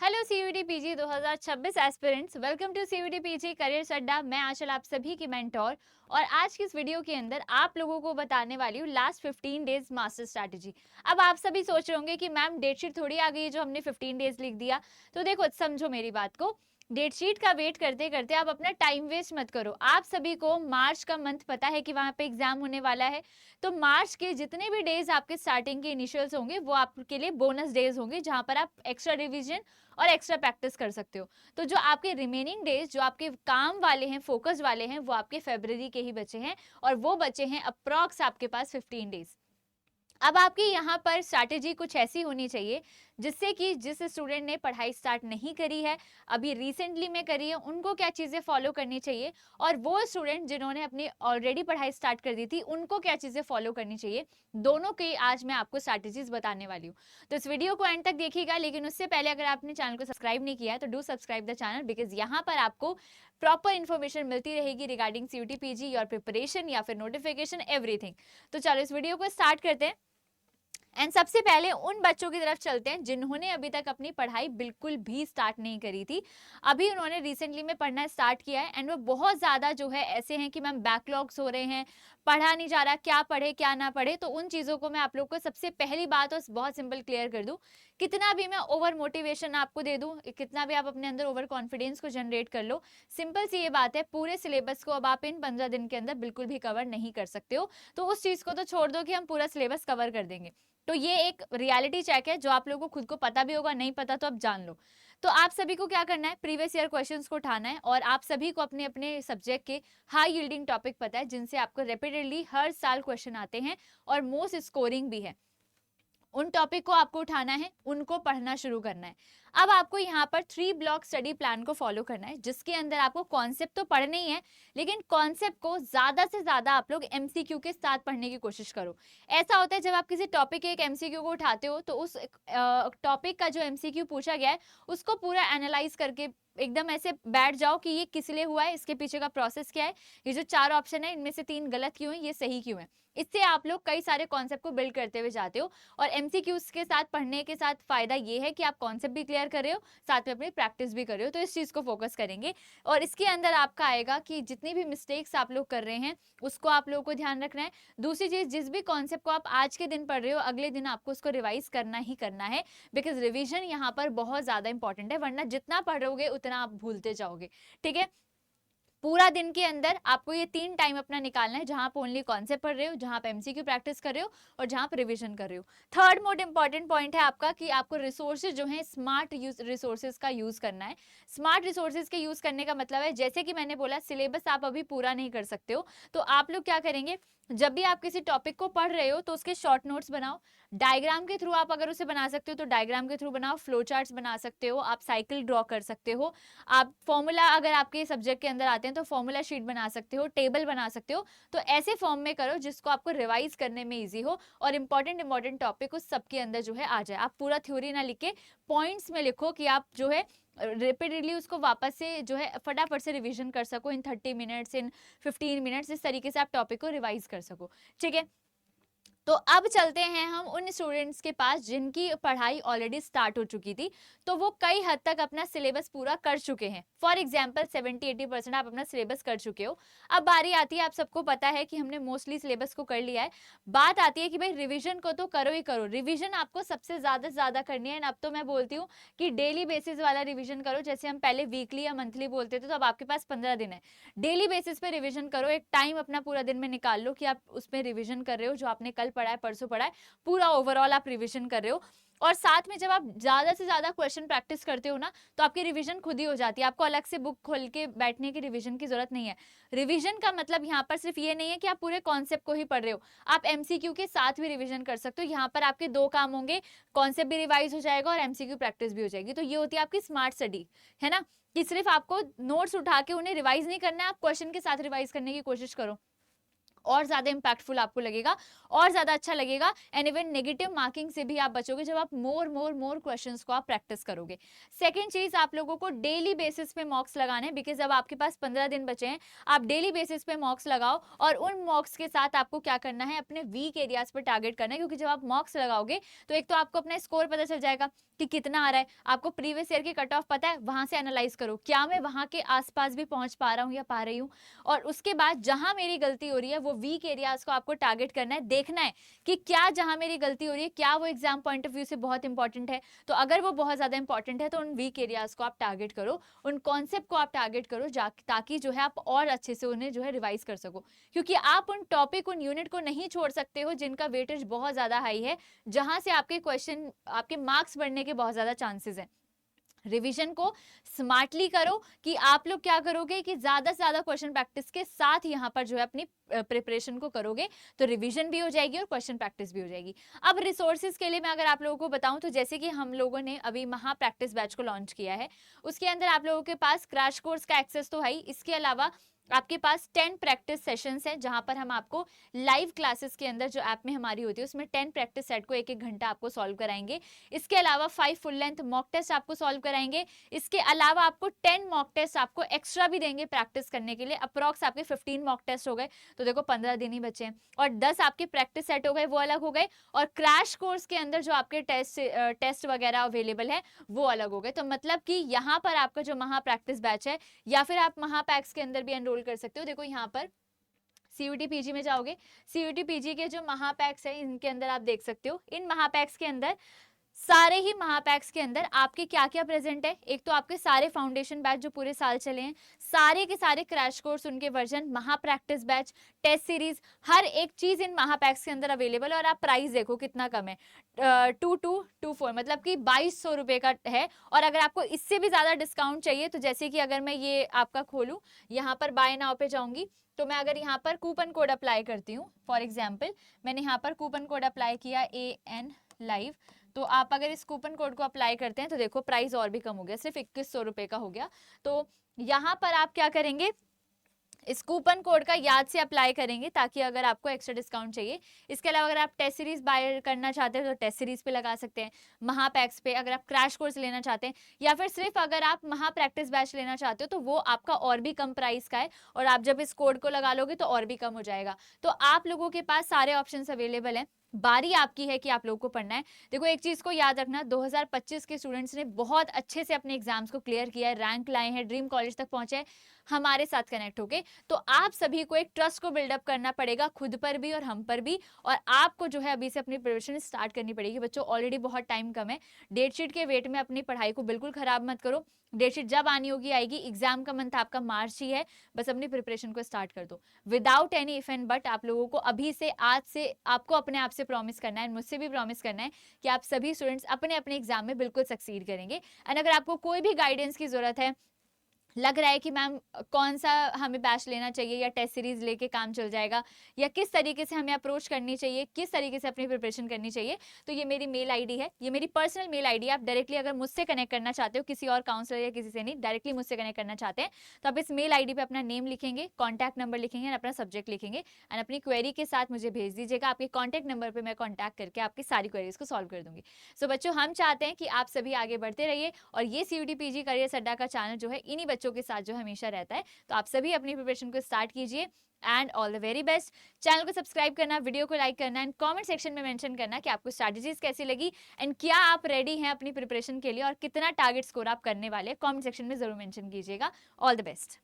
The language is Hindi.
Hello CUET PG 2026 aspirants, welcome to CUET PG career Adda. मैं आंचल आप सभी की मेंटोर और आज की इस वीडियो के अंदर आप लोगों को बताने वाली हूँ लास्ट 15 डेज मास्टर स्ट्रैटेजी। अब आप सभी सोच रहे होंगे कि मैम डेट शीट थोड़ी आ गई है जो हमने 15 डेज लिख दिया। तो देखो, समझो मेरी बात को, डेट शीट का वेट करते करते आप अपना टाइम वेस्ट मत करो। आप सभी को मार्च का मंथ पता है कि वहां पे एग्जाम होने वाला है, तो मार्च के जितने भी डेज आपके स्टार्टिंग के इनिशियल्स होंगे वो आपके लिए बोनस डेज होंगे, जहां पर आप एक्स्ट्रा रिवीजन और एक्स्ट्रा प्रैक्टिस कर सकते हो। तो जो आपके रिमेनिंग डेज जो आपके काम वाले हैं, फोकस वाले हैं, वो आपके फरवरी के ही बचे हैं और वो बचे हैं अप्रॉक्स आपके पास 15 डेज। अब आपकी यहाँ पर स्ट्रैटेजी कुछ ऐसी होनी चाहिए जिससे कि जिस स्टूडेंट ने पढ़ाई स्टार्ट नहीं करी है, अभी रिसेंटली में करी है, उनको क्या चीज़ें फॉलो करनी चाहिए, और वो स्टूडेंट जिन्होंने अपनी ऑलरेडी पढ़ाई स्टार्ट कर दी थी उनको क्या चीज़ें फॉलो करनी चाहिए। दोनों की आज मैं आपको स्ट्रैटेजीज बताने वाली हूँ। तो इस वीडियो को एंड तक देखिएगा, लेकिन उससे पहले अगर आपने चैनल को सब्सक्राइब नहीं किया है तो do subscribe the channel, because यहाँ पर आपको प्रॉपर इन्फॉर्मेशन मिलती रहेगी regarding CUET PG, your preparation या फिर नोटिफिकेशन, एवरीथिंग। तो चलो इस वीडियो को स्टार्ट करते हैं। एंड सबसे पहले उन बच्चों की तरफ चलते हैं जिन्होंने अभी तक अपनी पढ़ाई बिल्कुल भी स्टार्ट नहीं करी थी। अभी उन्होंने रिसेंटली में पढ़ना स्टार्ट किया है एंड वो बहुत ज़्यादा जो है ऐसे हैं कि मैम बैकलॉग्स हो रहे हैं, पढ़ा नहीं जा रहा, क्या पढ़े क्या ना पढ़े। तो उन चीज़ों को मैं आप लोग को सबसे पहली बात और बहुत सिंपल क्लियर कर दूँ। कितना भी मैं ओवर मोटिवेशन आपको दे दूँ, कितना भी आप अपने अंदर ओवर कॉन्फिडेंस को जनरेट कर लो, सिंपल सी ये बात है, पूरे सिलेबस को अब आप इन 15 दिन के अंदर बिल्कुल भी कवर नहीं कर सकते हो। तो उस चीज़ को तो छोड़ दो कि हम पूरा सिलेबस कवर कर देंगे। तो ये एक रियलिटी चेक है जो आप लोगों को खुद को पता भी होगा, नहीं पता तो अब जान लो। तो आप सभी को क्या करना है, प्रीवियस ईयर क्वेश्चंस को उठाना है और आप सभी को अपने अपने सब्जेक्ट के हाई यील्डिंग टॉपिक पता है जिनसे आपको रिपीटेडली हर साल क्वेश्चन आते हैं और मोस्ट स्कोरिंग भी है। उन टॉपिक को आपको उठाना है, उनको पढ़ना शुरू करना है। अब आपको यहाँ पर 3 ब्लॉक स्टडी प्लान को फॉलो करना है, जिसके अंदर आपको कॉन्सेप्ट तो पढ़ने ही है, लेकिन कॉन्सेप्ट को ज्यादा से ज्यादा आप लोग एमसीक्यू के साथ पढ़ने की कोशिश करो। ऐसा होता है जब आप किसी टॉपिक के एक एमसीक्यू को उठाते हो तो उस टॉपिक का जो एमसीक्यू पूछा गया है उसको पूरा एनालाइज करके एकदम ऐसे बैठ जाओ कि ये किस लिए हुआ है, इसके पीछे का प्रोसेस क्या है, ये जो 4 ऑप्शन है इनमें से 3 गलत क्यों है, ये सही क्यों है। इससे आप लोग कई सारे कॉन्सेप्ट को बिल्ड करते हुए जाते हो और एमसीक्यूज के साथ पढ़ने के साथ फायदा ये है कि आप कॉन्सेप्ट भी क्लियर कर रहे हो, साथ में अपनी प्रैक्टिस भी कर रहे हो। तो इस चीज को फोकस करेंगे और इसके अंदर आपका आएगा कि जितनी भी मिस्टेक्स आप लोग कर रहे हैं उसको आप लोगों को ध्यान रखना है। दूसरी चीज, जिस भी कॉन्सेप्ट को आप आज के दिन पढ़ रहे हो अगले दिन आपको उसको रिवाइज करना ही करना है, बिकॉज रिविजन यहाँ पर बहुत ज्यादा इंपॉर्टेंट है, वरना जितना पढ़ोगे उतना आप भूलते जाओगे। ठीक है, पूरा दिन के अंदर आपको ये 3 टाइम अपना निकालना है जहां आप ओनली कॉन्सेप्ट पढ़ रहे हो, जहां आप एमसीक्यू प्रैक्टिस कर रहे हो और जहां आप रिवीजन कर रहे हो। थर्ड मोस्ट इंपॉर्टेंट पॉइंट है आपका कि आपको रिसोर्सेज जो है स्मार्ट रिसोर्सेज का यूज करना है। स्मार्ट रिसोर्सेज के यूज करने का मतलब है, जैसे कि मैंने बोला, सिलेबस आप अभी पूरा नहीं कर सकते हो, तो आप लोग क्या करेंगे, जब भी आप किसी टॉपिक को पढ़ रहे हो तो उसके शॉर्ट नोट्स बनाओ। डायग्राम के थ्रू आप अगर उसे बना सकते हो तो डायग्राम के थ्रू बनाओ, फ्लो चार्ट्स बना सकते हो, आप साइकिल ड्रॉ कर सकते हो, आप फॉर्मूला अगर आपके सब्जेक्ट के अंदर आते हैं तो फॉर्मूला शीट बना सकते हो, टेबल बना सकते हो। तो ऐसे फॉर्म में करो जिसको आपको रिवाइज करने में इजी हो और इंपॉर्टेंट टॉपिक उस सबके अंदर जो है आ जाए। आप पूरा थ्योरी ना लिख के पॉइंट्स में लिखो कि आप जो है रिपीटेडली उसको वापस से जो है फटाफट से रिवीजन कर सको इन 30 मिनट्स, इन 15 मिनट्स, इस तरीके से आप टॉपिक को रिवाइज कर सको। ठीक है, तो अब चलते हैं हम उन स्टूडेंट्स के पास जिनकी पढ़ाई ऑलरेडी स्टार्ट हो चुकी थी, तो वो कई हद तक अपना सिलेबस पूरा कर चुके हैं। फॉर एग्जांपल 70-80% आप अपना सिलेबस कर चुके हो। अब बारी आती है, आप सबको पता है कि हमने मोस्टली सिलेबस को कर लिया है, बात आती है कि भाई रिवीजन को तो करो ही करो। रिवीजन आपको सबसे ज्यादा करनी है। अब तो मैं बोलती हूँ कि डेली बेसिस वाला रिविजन करो, जैसे हम पहले वीकली या मंथली बोलते थे, तो अब आपके पास 15 दिन है। डेली बेसिस पे रिविजन करो, एक टाइम अपना पूरा दिन में निकाल लो कि आप उसमें रिविजन कर रहे हो, जो आपने कल पढ़ा है, परसों पढ़ा है, पूरा ओवरऑल आप रिविजन कर रहे हो। और साथ में जब आप ज्यादा से ज्यादा क्वेश्चन प्रैक्टिस करते हो ना, तो आपकी रिवीजन खुद ही हो जाती है, आपको अलग से बुक खोल के बैठने की रिवीजन की जरूरत नहीं है। रिवीजन का मतलब यहाँ पर सिर्फ ये नहीं है कि आप पूरे कॉन्सेप्ट को ही पढ़ रहे हो, आप एमसीक्यू के साथ भी रिवीजन कर सकते हो। यहाँ पर आपके 2 काम होंगे, कॉन्सेप्ट भी रिवाइज हो जाएगा और एमसीक्यू प्रैक्टिस भी हो जाएगी। तो ये होती है आपकी स्मार्ट स्टडी, है ना, कि सिर्फ आपको नोट्स उठा के उन्हें रिवाइज नहीं करना है, आप क्वेश्चन के साथ रिवाइज करने की कोशिश करो। और ज़्यादा इम्पैक्टफुल आपको लगेगा, और ज़्यादा अच्छा लगेगा, एंड इवन नेगेटिव मार्किंग से भी आप बचोगे जब आप मोर क्वेश्चंस को आप प्रैक्टिस करोगे। सेकंड चीज़, आप लोगों को डेली बेसिस पे मॉक्स लगाने हैं, बिकॉज अब आपके पास 15 दिन बचे हैं। आप डेली बेसिस पे मॉक्स लगाओ, और उन मॉक्स के साथ आपको क्या करना है, अपने वीक एरियाज पर टारगेट करना है, क्योंकि जब आप मॉक्स लगाओगे तो एक तो आपको अपना स्कोर पता चल जाएगा कि कितना आ रहा है, आपको प्रीवियस ईयर की कट ऑफ पता है, वहां से एनालाइज करो क्या मैं वहां के आसपास भी पहुंच पा रहा हूँ या पा रही हूँ। और उसके बाद जहां मेरी गलती हो रही है वो वीक एरियाज को आपको टारगेट करना है, देखना है कि क्या जहां मेरी गलती हो रही है क्या वो एग्जाम पॉइंट ऑफ व्यू से बहुत इंपॉर्टेंट है। तो अगर वो बहुत ज्यादा इंपॉर्टेंट है तो उन वीक एरियाज को आप टारगेट करो, उन कॉन्सेप्ट को आप टारगेट करो, ताकि जो है आप और अच्छे से उन्हें जो है रिवाइज कर सको, क्योंकि आप उन टॉपिक उन यूनिट को नहीं छोड़ सकते हो जिनका वेटेज बहुत ज्यादा हाई है, जहां से आपके क्वेश्चन आपके मार्क्स बढ़ने के बहुत ज्यादा चांसेस हैं। रिवीजन को स्मार्टली करो कि आप लोग क्या करोगे कि ज्यादा से ज्यादा क्वेश्चन प्रैक्टिस के साथ यहाँ पर जो है अपनी प्रिपरेशन को करोगे, तो रिवीजन भी हो जाएगी और क्वेश्चन प्रैक्टिस भी हो जाएगी। अब रिसोर्सेज के लिए मैं अगर आप लोगों को बताऊं तो जैसे कि हम लोगों ने अभी महा प्रैक्टिस बैच को लॉन्च किया है, उसके अंदर आप लोगों के पास क्रैश कोर्स का एक्सेस तो है ही, इसके अलावा आपके पास 10 प्रैक्टिस सेशंस हैं जहां पर हम आपको लाइव क्लासेस के अंदर जो ऐप में हमारी होती है उसमें 10 प्रैक्टिस सेट को एक एक घंटा आपको सॉल्व कराएंगे। इसके अलावा 5 फुल लेंथ मॉक टेस्ट आपको सॉल्व कराएंगे। इसके अलावा आपको 10 मॉक टेस्ट आपको एक्स्ट्रा भी देंगे प्रैक्टिस करने के लिए। अप्रॉक्स आपके 15 मॉक टेस्ट हो गए, तो देखो 15 दिन ही बचे हैं, और 10 आपके प्रैक्टिस सेट हो गए, वो अलग हो गए, और क्रैश कोर्स के अंदर जो आपके टेस्ट वगैरह अवेलेबल है वो अलग हो गए। तो मतलब कि यहाँ पर आपका जो महा प्रैक्टिस बैच है, या फिर आप महापैक्स के अंदर भी एनरोल कर सकते हो। देखो यहाँ पर सीयूटी पीजी में जाओगे, सीयूटी पीजी के जो महापैक्स है इनके अंदर आप देख सकते हो, इन महापैक्स के अंदर सारे ही महापैक्स के अंदर आपके क्या क्या प्रेजेंट है। एक तो आपके सारे फाउंडेशन बैच जो पूरे साल चले हैं, सारे के सारे क्रैश कोर्स उनके वर्जन, महा प्रैक्टिस बैच, टेस्ट सीरीज, हर एक चीज इन महापैक्स के अंदर अवेलेबल। और आप प्राइस देखो कितना कम है, 2224, मतलब कि 2200 रुपए का है। और अगर आपको इससे भी ज्यादा डिस्काउंट चाहिए तो जैसे कि अगर मैं ये आपका खोलूं, यहाँ पर बाय नाउ पे जाऊंगी, तो मैं अगर यहाँ पर कूपन कोड अप्लाई करती हूँ, फॉर एग्जाम्पल मैंने यहाँ पर कूपन कोड अप्लाई किया AN लाइव, तो आप अगर इस कूपन कोड को अप्लाई करते हैं तो देखो प्राइस और भी कम हो गया, सिर्फ 2100 रुपए का हो गया। तो यहाँ पर आप क्या करेंगे, इस कूपन कोड का याद से अप्लाई करेंगे ताकि अगर आपको एक्स्ट्रा डिस्काउंट चाहिए। इसके अलावा अगर आप टेस्ट सीरीज बाय करना चाहते हैं तो टेस्ट सीरीज पे लगा सकते हैं, महापैक्स पे। अगर आप क्रैश कोर्स लेना चाहते हैं या फिर सिर्फ अगर आप महा प्रैक्टिस बैच लेना चाहते हो तो वो आपका और भी कम प्राइस का है, और आप जब इस कोड को लगा लोगे तो और भी कम हो जाएगा। तो आप लोगों के पास सारे ऑप्शन अवेलेबल हैं, बारी आपकी है कि आप लोगों को पढ़ना है। देखो एक चीज को याद रखना, 2025 के स्टूडेंट्स ने बहुत अच्छे से अपने एग्जाम्स को क्लियर किया है, रैंक लाए हैं, ड्रीम कॉलेज तक पहुंचे हैं हमारे साथ कनेक्ट होके। तो आप सभी को एक ट्रस्ट को बिल्डअप करना पड़ेगा, खुद पर भी और हम पर भी, और आपको जो है अभी से अपनी प्रिपरेशन स्टार्ट करनी पड़ेगी। बच्चों ऑलरेडी बहुत टाइम कम है, डेट शीट के वेट में अपनी पढ़ाई को बिल्कुल खराब मत करो। डेट शीट जब आनी होगी आएगी, एग्जाम का मंथ आपका मार्च ही है, बस अपनी प्रिपरेशन को स्टार्ट कर दो without any if and but. आप लोगों को अभी से, आज से आपको अपने आप से प्रॉमिस करना है, मुझसे भी प्रॉमिस करना है कि आप सभी स्टूडेंट्स अपने अपने एग्जाम में बिल्कुल सक्सीड करेंगे। एंड अगर आपको कोई भी गाइडेंस की जरूरत है, लग रहा है कि मैम कौन सा हमें बैच लेना चाहिए या टेस्ट सीरीज लेके काम चल जाएगा, या किस तरीके से हमें अप्रोच करनी चाहिए, किस तरीके से अपनी प्रिपरेशन करनी चाहिए, तो ये मेरी मेल आईडी है, ये मेरी पर्सनल मेल आईडी है। आप डायरेक्टली अगर मुझसे कनेक्ट करना चाहते हो, किसी और काउंसलर या किसी से नहीं, डायरेक्टली मुझसे कनेक्ट करना चाहते हैं, तो आप इस मेल आईडी पे अपना नेम लिखेंगे, कॉन्टैक्ट नंबर लिखेंगे और अपना सब्जेक्ट लिखेंगे, एंड अपनी क्वेरी के साथ मुझे भेज दीजिएगा। आपके कॉन्टैक्ट नंबर पर मैं कॉन्टैक्ट करके आपकी सारी क्वेरीज को सॉल्व कर दूंगी। सो बच्चों हम चाहते हैं कि आप सभी आगे बढ़ते रहिए, और ये सीयूटी पीजी करियर अड्डा का चैनल जो है इन्हीं बच्चों के साथ जो हमेशा रहता है। तो आप सभी अपनी प्रिपरेशन को स्टार्ट कीजिए, and all the very best. Channel को सब्सक्राइब करना, वीडियो को लाइक करना, एंड कमेंट सेक्शन में मेंशन करना कि आपको स्ट्रैटेजीज कैसी लगी, एंड क्या आप रेडी हैं अपनी प्रिपरेशन के लिए, और कितना टारगेट स्कोर आप करने वाले हैं, कमेंट सेक्शन में जरूर मेंशन कीजिएगा। All the best.